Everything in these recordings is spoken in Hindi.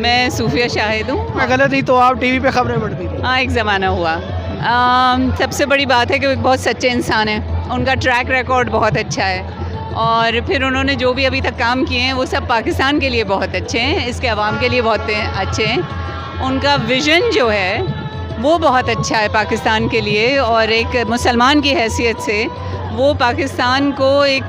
मैं सूफिया शाहिद हूँ। मैं गलत नहीं तो आप टीवी पे खबरें पढ़ती थी। हाँ, एक ज़माना हुआ। सबसे बड़ी बात है कि वो एक बहुत सच्चे इंसान हैं, उनका ट्रैक रिकॉर्ड बहुत अच्छा है और फिर उन्होंने जो भी अभी तक काम किए हैं वो सब पाकिस्तान के लिए बहुत अच्छे हैं, इसके अवाम के लिए बहुत अच्छे हैं। उनका विज़न जो है वो बहुत अच्छा है पाकिस्तान के लिए और एक मुसलमान की हैसियत से वो पाकिस्तान को एक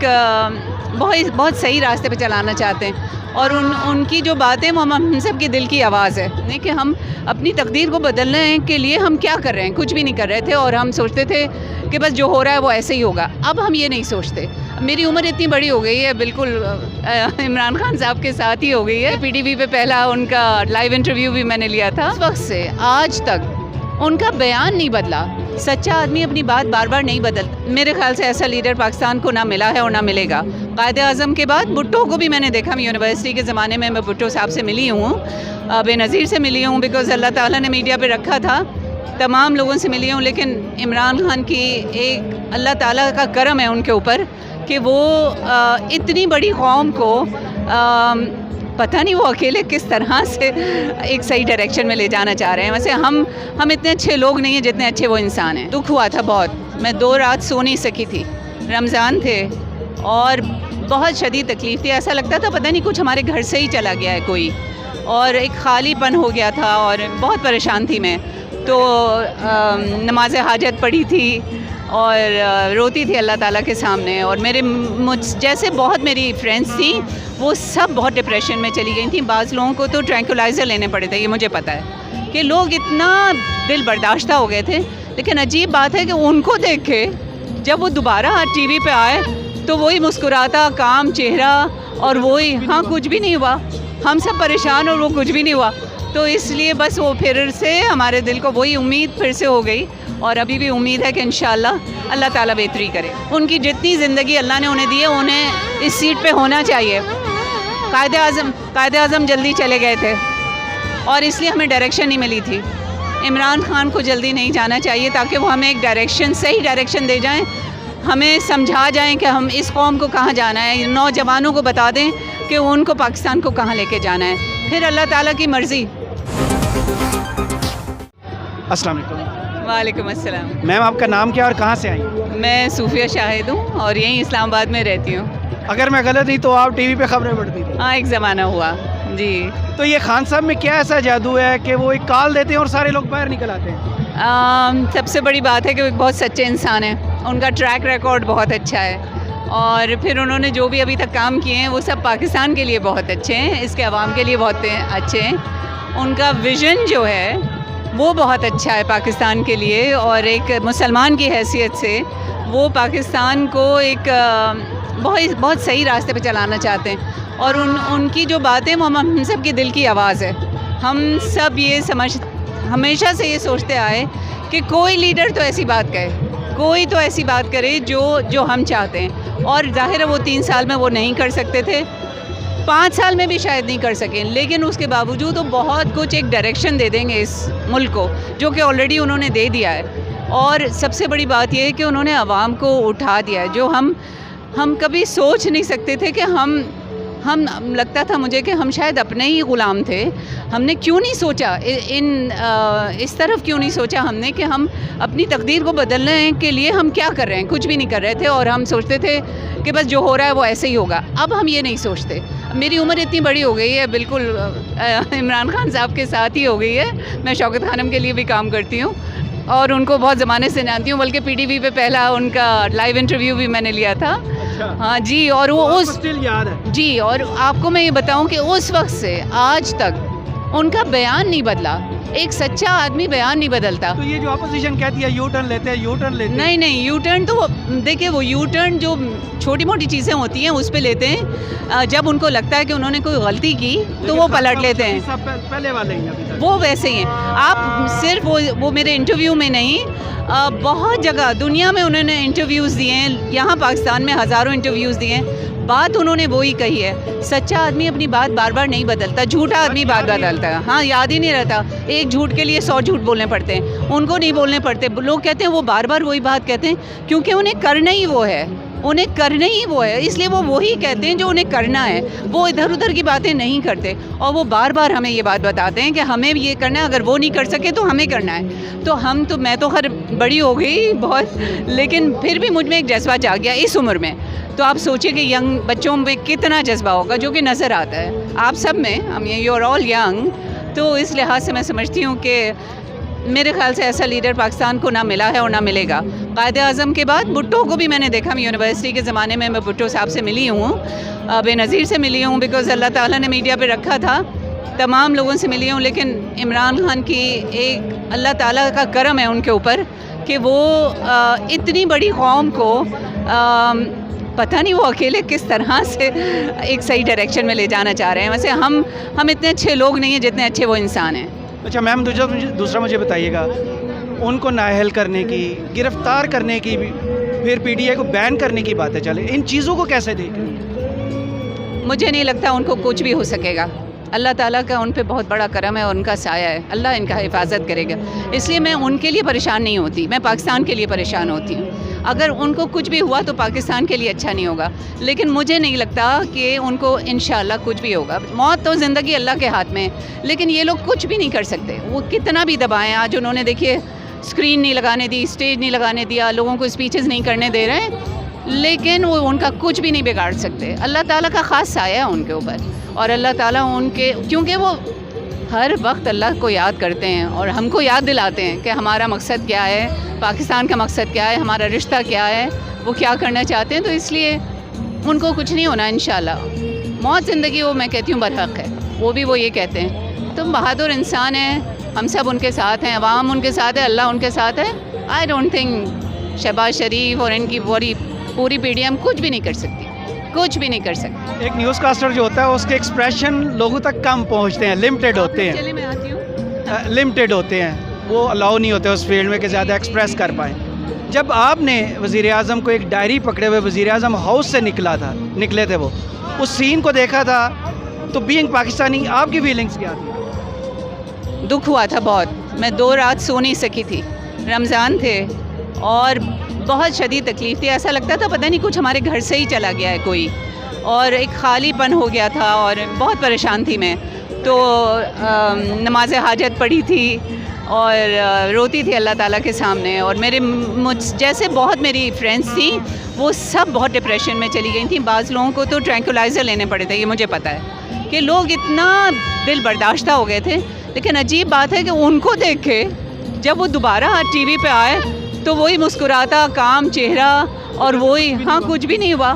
बहुत सही रास्ते पे चलाना चाहते हैं और उनकी जो बातें वो हम सब की दिल की आवाज़ है। नहीं कि हम अपनी तकदीर को बदलने के लिए हम क्या कर रहे हैं, कुछ भी नहीं कर रहे थे और हम सोचते थे कि बस जो हो रहा है वो ऐसे ही होगा। अब हम ये नहीं सोचते। मेरी उम्र इतनी बड़ी हो गई है, बिल्कुल इमरान खान साहब के साथ ही हो गई है। PTV पे पहला उनका लाइव इंटरव्यू भी मैंने लिया था। उस वक्त से आज तक उनका बयान नहीं बदला। सच्चा आदमी अपनी बात बार बार नहीं बदलता। मेरे ख्याल से ऐसा लीडर पाकिस्तान को ना मिला है और ना मिलेगा। कायदे आज़म के बाद भुट्टो को भी मैंने देखा। मैं यूनिवर्सिटी के ज़माने में मैं भुट्टो साहब से मिली हूँ, बेनज़ीर से मिली हूँ, बिकॉज़ अल्लाह ताला ने मीडिया पे रखा था। तमाम लोगों से मिली हूँ, लेकिन इमरान खान की एक अल्लाह ताला का करम है उनके ऊपर कि वो इतनी बड़ी कौम को पता नहीं वो अकेले किस तरह से एक सही डायरेक्शन में ले जाना चाह रहे हैं। वैसे हम इतने अच्छे लोग नहीं हैं जितने अच्छे वो इंसान हैं। दुख हुआ था बहुत, मैं 2 रात सो नहीं सकी थी। रमज़ान थे और बहुत शदीद तकलीफ़ थी। ऐसा लगता था पता नहीं कुछ हमारे घर से ही चला गया है कोई, और एक खालीपन हो गया था और बहुत परेशान थी मैं। तो नमाज हाजत पढ़ी थी और रोती थी अल्लाह ताला के सामने। और मुझ जैसे बहुत मेरी फ्रेंड्स थी वो सब बहुत डिप्रेशन में चली गई थी। बाज़ लोगों को तो ट्रैंकुलाइज़र लेने पड़े थे, ये मुझे पता है कि लोग इतना दिल बर्दाश्ता हो गए थे। लेकिन अजीब बात है कि उनको देख के जब वो दोबारा TV पे आए तो वही मुस्कुराता काम चेहरा और वही हाँ कुछ भी नहीं हुआ, हम सब परेशान और वो कुछ भी नहीं हुआ। तो इसलिए बस वो फिर से हमारे दिल को वही उम्मीद फिर से हो गई और अभी भी उम्मीद है कि इंशाअल्लाह अल्लाह ताला बेहतरी करे। उनकी जितनी ज़िंदगी अल्लाह ने उन्हें दी है उन्हें इस सीट पे होना चाहिए। कायदे आज़म जल्दी चले गए थे और इसलिए हमें डायरेक्शन नहीं मिली थी। इमरान खान को जल्दी नहीं जाना चाहिए ताकि वो हमें एक डायरेक्शन, सही डायरेक्शन दे जाएँ, हमें समझा जाएं कि हम इस कौम को कहाँ जाना है, नौजवानों को बता दें कि उनको पाकिस्तान को कहाँ लेके जाना है। फिर अल्लाह ताला की मर्ज़ी। अस्सलाम वालेकुम। वालेकुम अस्सलाम। मैम आपका नाम क्या और कहाँ से आई? मैं सूफिया शाहिद हूँ और यहीं इस्लामाबाद में रहती हूँ। अगर मैं गलत नहीं तो आप टीवी पे खबरें पढ़ती थी। हाँ, एक ज़माना हुआ जी। तो ये खान साहब में क्या ऐसा जादू है कि वो एक कॉल देते हैं और सारे लोग बाहर निकल आते हैं? सबसे बड़ी बात है कि वो एक बहुत सच्चे इंसान हैं, उनका ट्रैक रिकॉर्ड बहुत अच्छा है और फिर उन्होंने जो भी अभी तक काम किए हैं वो सब पाकिस्तान के लिए बहुत अच्छे हैं, इसके अवाम के लिए बहुत अच्छे हैं। उनका विज़न जो है वो बहुत अच्छा है पाकिस्तान के लिए और एक मुसलमान की हैसियत से वो पाकिस्तान को एक बहुत सही रास्ते पे चलाना चाहते हैं और उनकी जो बातें वो हम सब की दिल की आवाज़ है। हम सब ये हमेशा से ये सोचते आए कि कोई लीडर तो ऐसी बात कहे, कोई तो ऐसी बात करे जो हम चाहते हैं। और ज़ाहिर है वो 3 साल में वो नहीं कर सकते थे, 5 साल में भी शायद नहीं कर सकें, लेकिन उसके बावजूद वो बहुत कुछ एक डायरेक्शन दे देंगे इस मुल्क को, जो कि ऑलरेडी उन्होंने दे दिया है। और सबसे बड़ी बात यह है कि उन्होंने आवाम को उठा दिया है, जो हम कभी सोच नहीं सकते थे कि हम लगता था मुझे कि हम शायद अपने ही ग़ुलाम थे। हमने क्यों नहीं सोचा इस तरफ क्यों नहीं सोचा हमने कि हम अपनी तकदीर को बदलने के लिए हम क्या कर रहे हैं, कुछ भी नहीं कर रहे थे और हम सोचते थे कि बस जो हो रहा है वो ऐसे ही होगा। अब हम ये नहीं सोचते। मेरी उम्र इतनी बड़ी हो गई है, बिल्कुल इमरान खान साहब के साथ ही हो गई है। मैं शौकत खानम के लिए भी काम करती हूँ और उनको बहुत ज़माने से जानती हूँ, बल्कि PTV पे पहला उनका लाइव इंटरव्यू भी मैंने लिया था। हाँ जी, और वो उस स्टिल याद है जी। और आपको मैं ये बताऊं कि उस वक्त से आज तक उनका बयान नहीं बदला। एक सच्चा आदमी बयान नहीं बदलता। तो ये जो अपोजिशन कहती है यू टर्न लेते हैं, नहीं, यू टर्न तो देखिए, वो यू टर्न जो छोटी मोटी चीज़ें होती हैं उस पे लेते हैं। जब उनको लगता है कि उन्होंने कोई गलती की तो वो पलट लेते हैं। पहले वाले ही अभी तक वो वैसे ही हैं। आप सिर्फ वो मेरे इंटरव्यू में नहीं, बहुत जगह दुनिया में उन्होंने इंटरव्यूज़ दिए हैं, यहाँ पाकिस्तान में हज़ारों इंटरव्यूज़ दिए हैं। बात उन्होंने वही कही है, सच्चा आदमी अपनी बात बार बार नहीं बदलता, झूठा आदमी बात बदलता है। हाँ, याद ही नहीं रहता। एक झूठ के लिए 100 झूठ बोलने पड़ते हैं, उनको नहीं बोलने पड़ते। लोग कहते हैं वो बार बार वही बात कहते हैं क्योंकि उन्हें करना ही वो है। उन्हें करना ही वो है, इसलिए वो वही कहते हैं जो उन्हें करना है। वो इधर उधर की बातें नहीं करते और वो बार बार हमें ये बात बताते हैं कि हमें ये करना है, अगर वो नहीं कर सके तो हमें करना है। तो मैं तो खैर बड़ी हो गई बहुत, लेकिन फिर भी मुझ में एक जज्बा जाग गया इस उम्र में। तो आप सोचिए कि यंग बच्चों में कितना जज्बा होगा जो कि नज़र आता है आप सब में। हम यू आर ऑल यंग, तो इस लिहाज से मैं समझती हूँ कि मेरे ख्याल से ऐसा लीडर पाकिस्तान को ना मिला है और ना मिलेगा। कायदे आज़म के बाद भुट्टो को भी मैंने देखा, मैं यूनिवर्सिटी के ज़माने में मैं भुट्टो साहब से मिली हूँ, बेनज़ीर से मिली हूँ, बिकॉज़ अल्लाह ताला ने मीडिया पे रखा था, तमाम लोगों से मिली हूँ। लेकिन इमरान खान की एक अल्लाह ताला का करम है उनके ऊपर कि वो इतनी बड़ी कौम को पता नहीं वो अकेले किस तरह से एक सही डायरेक्शन में ले जाना चाह रहे हैं। वैसे हम इतने अच्छे लोग नहीं हैं जितने अच्छे वो इंसान हैं। अच्छा मैम, दूसरा मुझे बताइएगा, उनको नाअहल करने की, गिरफ्तार करने की, फिर पीटीआई को बैन करने की बातें चले, इन चीज़ों को कैसे देखें? मुझे नहीं लगता उनको कुछ भी हो सकेगा। अल्लाह ताला का उन पे बहुत बड़ा करम है और उनका साया है, अल्लाह इनका हिफाजत करेगा। इसलिए मैं उनके लिए परेशान नहीं होती, मैं पाकिस्तान के लिए परेशान होती हूँ। अगर उनको कुछ भी हुआ तो पाकिस्तान के लिए अच्छा नहीं होगा, लेकिन मुझे नहीं लगता कि उनको इंशाल्लाह कुछ भी होगा। मौत तो ज़िंदगी अल्लाह के हाथ में है, लेकिन ये लोग कुछ भी नहीं कर सकते। वो कितना भी दबाएं, आज उन्होंने देखिए स्क्रीन नहीं लगाने दी, स्टेज नहीं लगाने दिया, लोगों को स्पीचेस नहीं करने दे रहे हैं, लेकिन वो उनका कुछ भी नहीं बिगाड़ सकते। अल्लाह ताला का ख़ास साया है उनके ऊपर, और अल्लाह ताला उनके, क्योंकि वो हर वक्त अल्लाह को याद करते हैं और हमको याद दिलाते हैं कि हमारा मकसद क्या है, पाकिस्तान का मकसद क्या है, हमारा रिश्ता क्या है, वो क्या करना चाहते हैं। तो इसलिए उनको कुछ नहीं होना इंशाल्लाह। मौत ज़िंदगी, वो मैं कहती हूँ बरहक है, वो भी वो ये कहते हैं। तुम बहादुर इंसान हैं, हम सब उनके साथ हैं, अवाम उनके साथ है, अल्लाह उनके साथ है। आई डोंट थिंक शहबाज शरीफ और इनकी पूरी पीढ़ी हम कुछ भी नहीं कर सकती, कुछ भी नहीं कर सकते। एक न्यूज़ कास्टर जो होता है उसके एक्सप्रेशन लोगों तक कम पहुंचते हैं, लिमिटेड होते हैं, चलिए मैं आती हूँ। लिमिटेड होते हैं, वो अलाउ नहीं होते उस फील्ड में कि ज़्यादा एक्सप्रेस कर पाएँ। जब आपने वज़ीर आज़म को एक डायरी पकड़े हुए वज़ीर आज़म हाउस से निकले थे, वो उस सीन को देखा था, तो बीइंग पाकिस्तानी आपकी फीलिंग्स क्या थी? दुख हुआ था बहुत। मैं 2 रात सो नहीं सकी थी, रमज़ान थे और बहुत शदीद तकलीफ़ थी। ऐसा लगता था पता नहीं कुछ हमारे घर से ही चला गया है कोई, और एक खालीपन हो गया था और बहुत परेशान थी मैं। तो नमाज हाजत पढ़ी थी और रोती थी अल्लाह ताला के सामने। और मुझ जैसे बहुत मेरी फ्रेंड्स थी, वो सब बहुत डिप्रेशन में चली गई थी। बाज़ लोगों को तो ट्रैंकुलाइज़र लेने पड़े थे, ये मुझे पता है कि लोग इतना दिल बर्दाश्ता हो गए थे। लेकिन अजीब बात है कि उनको देख के जब वो दोबारा टीवी पे आए तो वही मुस्कुराता काम चेहरा और वही, हाँ कुछ भी नहीं हुआ,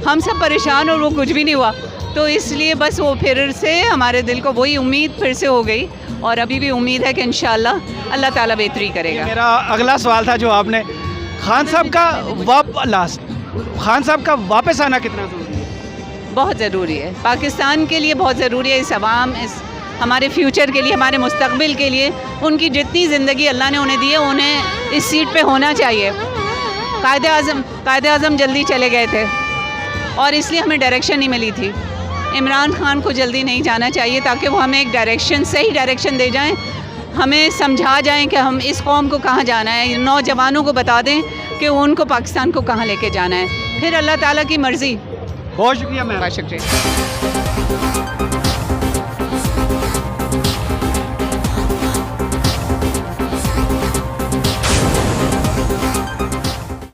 हम सब परेशान और वो कुछ भी नहीं हुआ। तो इसलिए बस वो फिर से हमारे दिल को वही उम्मीद फिर से हो गई, और अभी भी उम्मीद है कि इंशाल्लाह अल्लाह ताला बेहतरी करेगा। मेरा अगला सवाल था जो आपने, खान साहब का वापस आना कितना ज़रूरी है? बहुत ज़रूरी है, पाकिस्तान के लिए बहुत ज़रूरी है। इस अवाम, इस हमारे फ्यूचर के लिए, हमारे मुस्तकबिल के लिए, उनकी जितनी ज़िंदगी अल्लाह ने उन्हें दी है, उन्हें इस सीट पे होना चाहिए। कायदे आज़म जल्दी चले गए थे और इसलिए हमें डायरेक्शन नहीं मिली थी। इमरान खान को जल्दी नहीं जाना चाहिए ताकि वो हमें एक डायरेक्शन, सही डायरेक्शन दे जाएं, हमें समझा जाएं कि हम इस कौम को कहाँ जाना है, नौजवानों को बता दें कि उनको पाकिस्तान को कहाँ लेके जाना है। फिर अल्लाह ताला की मर्ज़ी। बहुत शुक्रिया मैम। बहुत शुक्रिया।